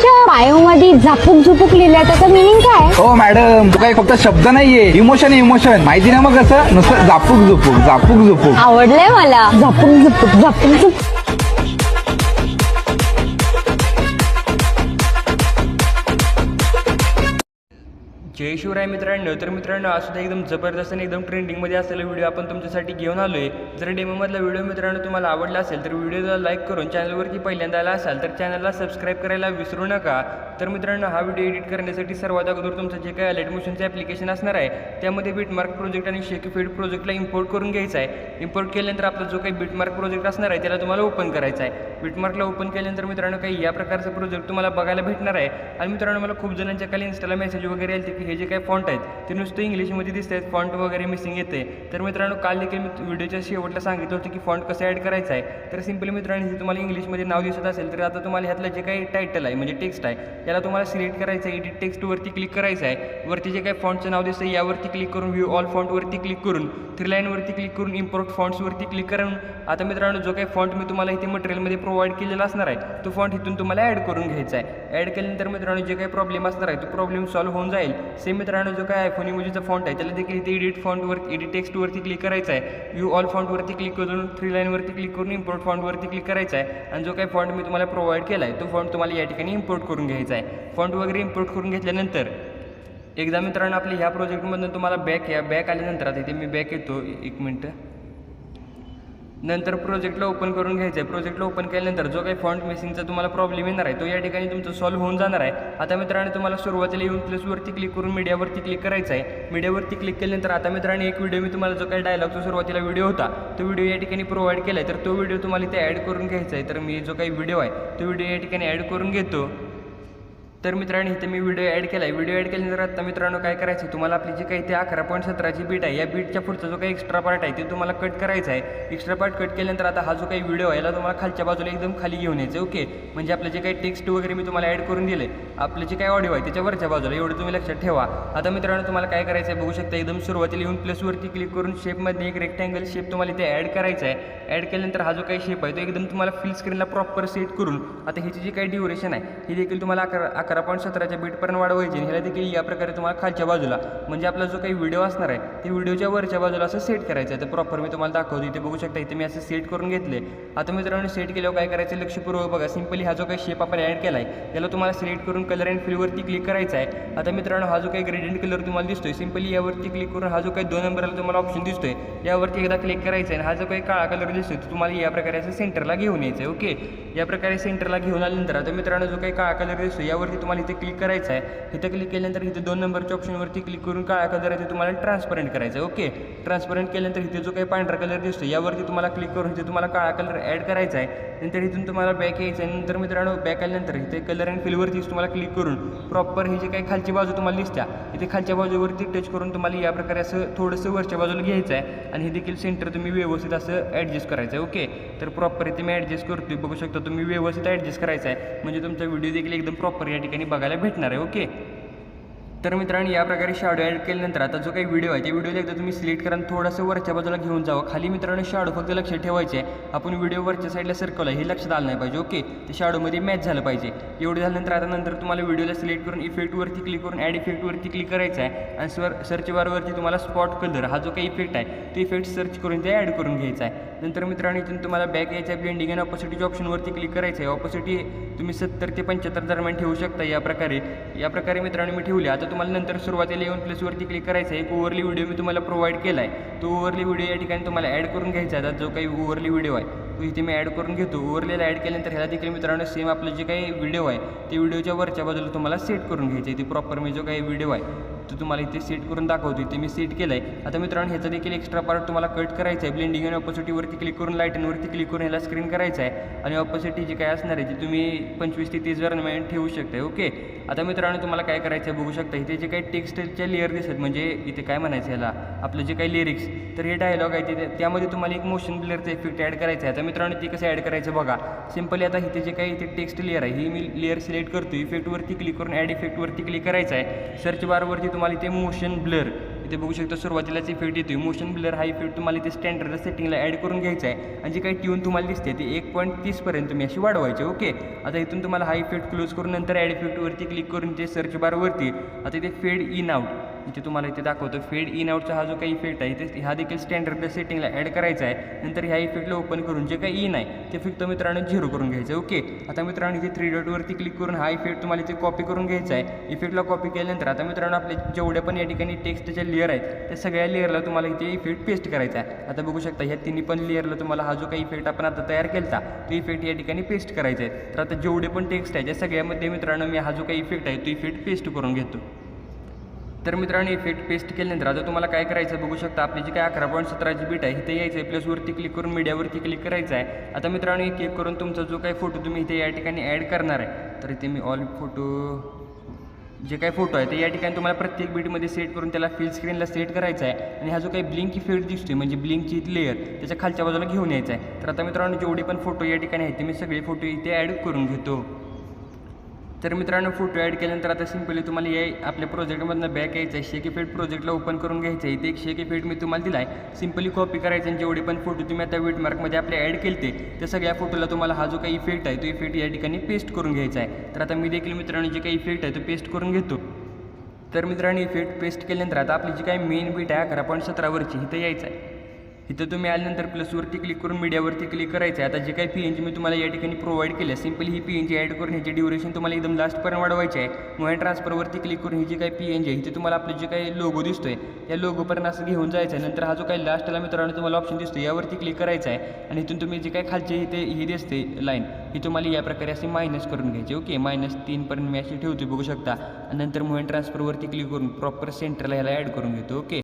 तुमच्या बायोमध्ये झापूक झुपूक लिहिलंय त्याचा मिनिंग काय? हो मॅडम, तो काही फक्त शब्द नाहीये, इमोशन आहे इमोशन. माहिती ना मग कसं नुसतं झापूक झुपूक झापूक झुपूक. आवडलंय मला. झापूक झुपूक झापूक झुपूक. जय शिवराय मित्रांनो. तर मित्रांनो, आज सुद्धा एकदम जबरदस्त आणि एकदम ट्रेंडिंगमध्ये असलेला व्हिडिओ आपण तुमच्यासाठी घेऊन आलो आहे. जर डेमोमधला व्हिडिओ मित्रांनो तुम्हाला आवडला असेल तर व्हिडिओला लाईक करून चॅनलवरती पहिल्यांदा आला असाल तर चॅनलला सबस्क्राईब करायला विसरू नका. तर मित्रांनो, हा व्हिडिओ एडिट करण्यासाठी सर्वात अगोदर तुमचं जे काही लाईट मोशनचं ॲप्लिकेशन असणार आहे त्यामध्ये बिटमार्क प्रोजेक्ट आणि शेकीफीड प्रोजेक्टला इम्पोर्ट करून घ्यायचा आहे. इम्पोर्ट केल्यानंतर आपला जो काही बिटमार्क प्रोजेक्ट असणार आहे त्याला तुम्हाला ओपन करायचा आहे. बिटमार्कला ओपन केल्यानंतर मित्रांनो काही या प्रकारचं प्रोजेक्ट तुम्हाला बघायला भेटणार आहे. आणि मित्रांनो, मला खूप जणांच्या खाली इन्स्टाला मेसेज वगैरे आले की हे जे काही फॉन्ट आहेत ते नुसतं इंग्लिशमध्ये दिसत आहेत, फॉन्ट वगैरे मिसिंग येते. तर मित्रांनो, काल देखील मी व्हिडिओच्या शेवटला सांगितलं होतं की फॉन्ट कसं ॲड करायचं आहे. तर सिम्पली मित्रांनो, हे तुम्हाला इंग्लिशमध्ये नाव दिसत असेल तर आता तुम्हाला ह्यातलं जे काही टायटल आहे म्हणजे टेक्स्ट आहे याला तुम्हाला सिलेक्ट करायचं आहे. एडिट टेक्स्टवरती क्लिक करायचं आहे. वरती जे काही फॉन्टचं नाव दिसतं यावरती क्लिक करून व्ह्यू ऑल फॉन्टवरती क्लिक करून 3 लाईनवरती क्लिक करून इम्पोर्ट फॉन्ट्सवरती क्लिक करून आता मित्रांनो जो काही फॉन्ट मी तुम्हाला इथे मटेरियलमध्ये प्रोव्हाइड केलेला असणार आहे तो फॉन्ट इथून तुम्हाला ॲड करून घ्यायचा आहे. ॲड केल्यानंतर मित्रांनो जे काही प्रॉब्लेम असणार आहे तो प्रॉब्लेम सॉल्व्ह होऊन जाईल. सेम मित्रांनो, जो काही आयफोन इमोजीचा फॉन्ट आहे त्याला देखील इथे एडिट फॉन्टवर एडिट टेक्स्टवरती क्लिक करायचं आहे. व्ह्यू ऑल फॉन्टवरती क्लिक करून 3 लाईनवरती क्लिक करून इम्पोर्ट फॉन्टवरती क्लिक करायचं आहे. आणि जो काही फॉन्ट मी तुम्हाला प्रोव्हाइड केला आहे तो फॉन्ट तुम्हाला या ठिकाणी इम्पोर्ट करून घ्यायचा आहे. फॉन्ट वगैरे इम्पोर्ट करून घेतल्यानंतर एकदा मित्रांनो आपल्या ह्या प्रोजेक्टमधून तुम्हाला बॅक आल्यानंतर आता इथे मी बॅक येतो, एक मिनटं. नंतर प्रोजेक्टला ओपन करून घ्यायचं आहे. प्रोजेक्टला ओपन केल्यानंतर जो काही फॉन्ट मिसिंगचा तुम्हाला प्रॉब्लेम येणार आहे तो या ठिकाणी तुमचं सॉल्व्ह होऊन जाणार आहे. आता मित्रांनो, तुम्हाला सुरुवातीला येऊन प्लसवरती क्लिक करून मीडियावरती क्लिक करायचं आहे. मीडियावरती क्लिक केल्यानंतर आता मित्रांनो एक व्हिडिओ मी तुम्हाला जो काही डायलॉगचा सुरुवातीला व्हिडिओ होता तो व्हिडिओ या ठिकाणी प्रोव्हाइड केला आहे. तर तो व्हिडिओ तुम्हाला इथे ॲड करून घ्यायचा आहे. तर मी जो काही व्हिडिओ आहे तो व्हिडिओ या ठिकाणी ॲड करून घेतो. तर मित्रांनो, इथे मी व्हिडिओ ॲड केला आहे. व्हिडिओ ॲड केल्यानंतर आता मित्रांनो काय करायचं आहे, तुम्हाला आपली जी काही ते 11.17ची बीट आहे या बीटच्या पुढचा जो काही एक्स्ट्रा पार्ट आहे ते तुम्हाला कट करायचा आहे. एक्स्ट्रा पार्ट कट केल्यानंतर आता हा जो काही व्हिडिओ आहे याला तुम्हाला खालच्या बाजूला एकदम खाली घेऊन यायचं. ओके, म्हणजे आपलं जे काही टेक्स्ट वगैरे मी तुम्हाला ॲड करून दिले, आपलं जे काही ऑडिओ आहे त्याच्या वरच्या बाजूला, एवढं तुम्ही लक्षात ठेवा. आता मित्रांनो, तुम्हाला काय करायचं आहे बघू शकता. एकदम सुरुवातीला येऊन प्लसवरती क्लिक करून शेपमध्ये एक रेक्टँगल शेप तुम्हाला इथे ॲड करायचा आहे. ॲड केल्यानंतर हा जो काही शेप आहे तो एकदम तुम्हाला फुल स्क्रीनला प्रॉपर सेट करून आता ह्याची जी काही ड्युरेशन आहे ही देखील तुम्हाला 11.17च्या बीटपर्यंत वाढवायची. ह्याला देखील या प्रकारे तुम्हाला खालच्या बाजूला म्हणजे आपला जो काही व्हिडिओ असणार आहे ते व्हिडिओच्या वरच्या बाजूला असं सेट करायचं आहे. तर प्रॉपर मी तुम्हाला दाखवतो. इथे बघू शकता, इथे मी असं सेट करून घेतले. आता मित्रांनो, सेट केल्यावर काय करायचं लक्षपूर्वक बघा. सिम्पली हा जो काही शेप आपण ॲड केला आहे याला तुम्हाला सिलेक्ट करून कलर अँड फिलवरती क्लिक करायचा आहे. आता मित्रांनो, हा जो काही ग्रेडियंट कलर तुम्हाला दिसतोय सिम्पली यावरती क्लिक करून हा जो काही 2 नंबरला तुम्हाला ऑप्शन दिसतोय यावरती एकदा क्लिक करायचं आहे. आणि हा जो काही काळा कलर दिसतोय तो तुम्हाला या प्रकारे असं सेंटरला घेऊन यायचं आहे. ओके, या प्रकारे सेंटरला घेऊन आल्यानंतर आता मित्रांनो जो काही काळा कलर दिसतो यावरती तुम्हाला इथे क्लिक करायचं आहे. इथे क्लिक केल्यानंतर इथे 2 नंबरच्या ऑप्शनवरती क्लिक करून काळा कलर आहे ते तुम्हाला ट्रान्सपरंट करायचं आहे. ओके, ट्रान्सपरंट केल्यानंतर इथे जो काही पांढरा कलर दिसतो यावरती तुम्हाला क्लिक करून इथे तुम्हाला काळा कलर ॲड करायचा आहे. नंतर इथून तुम्हाला बॅक यायचं आहे. नंतर मित्रांनो बॅक आल्यानंतर इथे कलर अँड फिलवरतीच तुम्हाला क्लिक करून प्रॉपर ही जी काही खालची बाजू तुम्हाला दिसत्या इथे खालच्या बाजूवरती टच करून तुम्हाला या प्रकारे असं थोडंसं वरच्या बाजूला घ्यायचं आहे. आणि हे देखील सेंटर तुम्ही व्यवस्थित असं ॲडजस्ट करायचं आहे. ओके, तर प्रॉपर इथे मी ॲडजस्ट करतोय. बघू शकता तुम्ही व्यवस्थित ॲडजस्ट करायचं आहे म्हणजे तुमचा व्हिडिओ देखील एकदम प्रॉपर या ठिकाणी बघायला भेटणार आहे. ओके, तर मित्रांनो, या प्रकारे शॅडो ॲड केल्यानंतर आता जो काही व्हिडिओ आहे त्या व्हिडिओला एकदा तुम्ही सिलेक्ट करा, थोडंसं वरच्या बाजूला घेऊन जावं. खाली मित्रांनो शॅडो फक्त लक्षात ठेवायचे आहे. आपण व्हिडिओ वरच्या साईडला सर्कल आहे हे लक्षात आलं नाही पाहिजे. ओके, ते शॅडोमध्ये मॅच झालं पाहिजे. एवढं झाल्यानंतर आता नंतर तुम्हाला व्हिडिओला सिलेक्ट करून इफेक्टवरती क्लिक करून ॲड इफेक्टवरती क्लिक करायचं आहे. आणि सर्च बारवरती तुम्हाला स्पॉट कलर हा जो काही इफेक्ट आहे तो इफेक्ट सर्च करून ते ॲड करून घ्यायचा आहे. नंतर मित्रांनो, इथून तुम्हाला बॅक यायचं आहे. ब्लेंडिंग आणि ऑपोसिटीच्या ऑप्शनवरती क्लिक करायचं आहे. ऑपोसिटी तुम्ही 70 ते 75 दरम्यान ठेवू शकता. या प्रकारे मित्रांनो मी ठेवले. आता तुम्हाला नंतर सुरुवातीला येऊन प्लसवरती क्लिक करायचं आहे. एक ओव्हरली व्हिडिओ मी तुम्हाला प्रोव्हाइड केला आहे. तो ओव्हरली व्हिडिओ या ठिकाणी तुम्हाला ॲड करून घ्यायचा आहे. जो काही ओव्हरली व्हिडिओ आहे तो इथे मी ॲड करून घेतो. ओव्हरलीला ॲड केल्यानंतर ह्याला देखील मित्रांनो सेम आपलं जे काही व्हिडिओ आहे ते व्हिडिओच्या वरच्या बाजूला तुम्हाला सेट करून घ्यायचं आहे. इथे प्रॉपर मी जो काही व्हिडिओ आहे तो तुम्हाला इथे सेट करून दाखवतो. इथे मी सेट केलं आहे. आता मित्रांनो, ह्याचा देखील एक्स्ट्रा पार्ट तुम्हाला कट करायचा आहे. ब्लेंडिंग आणि ऑपोसिटीवरती क्लिक करून लाईटनवरती क्लिक करून ह्याला स्क्रीन करायचं आहे. आणि ऑपोसिटी जी काय असणार आहे ती तुम्ही 25 ते 30 दरम्यान ठेवू शकता. ओके, आता मित्रांनो तुम्हाला काय करायचं आहे बघू शकता. इथे जे काही टेक्स्टच्या लेअर दिसत म्हणजे इथे काय म्हणायचं ह्याला आपलं जे काही लिरिक्स, तर हे डायलॉग आहे ते त्यामध्ये तुम्हाला एक मोशन ब्लरचा इफेक्ट ॲड करायचा आहे. आता मित्रांनो ती कसं ॲड करायचं बघा. सिम्पली आता इथे जे काही इथे टेक्स्ट लेअर आहे ही मी लेअर सिलेक्ट करतो. इफेक्टवरती क्लिक करून ॲड इफेक्टवरती क्लिक करायचं आहे. सर्च बारवरती तुम्हाला इथे मोशन ब्लर इथे बघू शकता सुरुवातीलाच इफेक्ट येतो मोशन ब्लर. हा इफेक्ट तुम्हाला इथे स्टँडर्ड सेटिंगला ॲड करून घ्यायचा आहे आणि जी काही ट्यून तुम्हाला दिसते ती 1.30 पर्यंत तुम्ही अशी वाढवायची. ओके, आता इथून तुम्हाला हा इफेक्ट क्लोज करून नंतर ॲड इफेक्टवरती क्लिक करून ते सर्च बारवरती आता इथे फेड इन आउट इथे तुम्हाला इथे दाखवतो. फेड इन आउटचा हा जो काही इफेक्ट आहे इथे हा देखील स्टँडर्ड सेटिंगला ॲड करायचा आहे. नंतर ह्या इफेक्टला ओपन करून जे काही इन आहे ते फक्त मित्रांनो 0 करून घ्यायचं आहे. ओके, आता मित्रांनो इथे 3 डॉटवरती क्लिक करून हा इफेक्ट तुम्हाला इथे कॉपी करून घ्यायचा आहे. इफेक्टला कॉपी केल्यानंतर आता मित्रांनो आपले जेवढ्या पण या ठिकाणी टेक्स्टच्या लेअर आहेत त्या सगळ्या लेअरला तुम्हाला इथे इफेक्ट पेस्ट करायचा आहे. आता बघू शकता ह्या तिन्ही पण लेअरला तुम्हाला हा जो काही इफेक्ट आपण आता तयार केला तो इफेक्ट या ठिकाणी पेस्ट करायचा आहे. तर आता जेवढे पण टेक्स्ट आहे त्या सगळ्यामध्ये मित्रांनो मी हा जो काही इफेक्ट आहे तो इफेक्ट पेस्ट करून घेतो. तर मित्रांनो इफेक्ट पेस्ट केल्यानंतर आता तुम्हाला काय करायचं बघू शकता. आपली जी काय 11.17 बीट आहे इथे यायचं आहे. प्लसवरती क्लिक करून मीडियावरती क्लिक करायचं आहे. आता मित्रांनो एक एक करून तुमचा जो काही फोटो तुम्ही इथे या ठिकाणी ॲड करणार आहे तर इथे मी ऑल फोटो जे काही फोटो आहे ते या ठिकाणी तुम्हाला प्रत्येक बीटमध्ये सेट करून त्याला फिल स्क्रीनला सेट करायचा आहे. आणि हा जो काही ब्लिंक इफेक्ट दिसतोय म्हणजे ब्लिंकची लेअर त्याच्या खालच्या बाजूला घेऊन यायचा आहे. तर आता मित्रांनो जेवढे पण फोटो या ठिकाणी आहेत ते मी सगळे फोटो इथे ॲड करून घेतो. तर मित्रांनो फोटो ॲड केल्यानंतर आता सिम्पली तुम्हाला या आपल्या प्रोजेक्टमधनं बॅक यायचं आहे. शेक इफेक्ट प्रोजेक्टला ओपन करून घ्यायचं आहे. इथे एक शेक इफेक्ट मी तुम्हाला दिला आहे. सिम्पली कॉपी करायचं आणि जेवढे पण फोटो तुम्ही आता वेटमार्कमध्ये आपले ॲड केले त्या सगळ्या फोटोला तुम्हाला हा जो काही इफेक्ट आहे तो इफेक्ट या ठिकाणी पेस्ट करून घ्यायचा आहे. तर आता मी देखील मित्रांनो जे काही इफेक्ट आहे तो पेस्ट करून घेतो. तर मित्रांनो इफेक्ट पेस्ट केल्यानंतर आता आपली जी काही मेन बीट आहे 11.17वरची इथं यायचं आहे. इथं तुम्ही आल्यानंतर प्लसवरती क्लिक करून मीडियावरती क्लिक करायचं आहे. आता जे काही PNG मी तुम्हाला या ठिकाणी प्रोव्हाइड केलं सिम्पली ही PNG ॲड करून ह्याची ड्युरेशन तुम्हाला एकदम लास्टपर्यंत वाढवायची आहे. मोबाईल ट्रान्सफरवरती क्लिक करून ही जी काही PNG आहे इथे तुम्हाला आपलं जे काही लोगो दिसतोय या लोगोपर्यंत असं घेऊन जायचं आहे. नंतर हा जो काही लास्टला मित्रांनो तुम्हाला ऑप्शन दिसतो यावरती क्लिक करायचं आहे आणि इथून तुम्ही जे काही खालचे इथे ही दिसते लाईन ही तुम्हाला या प्रकारे अशी मायनस करून घ्यायची. ओके, -3 पर्यंत मी अशी ठेवते बघू शकता. आणि नंतर मोबाईल ट्रान्सफरवरती क्लिक करून प्रॉपर सेंटरला ह्याला ॲड करून घेतो. ओके.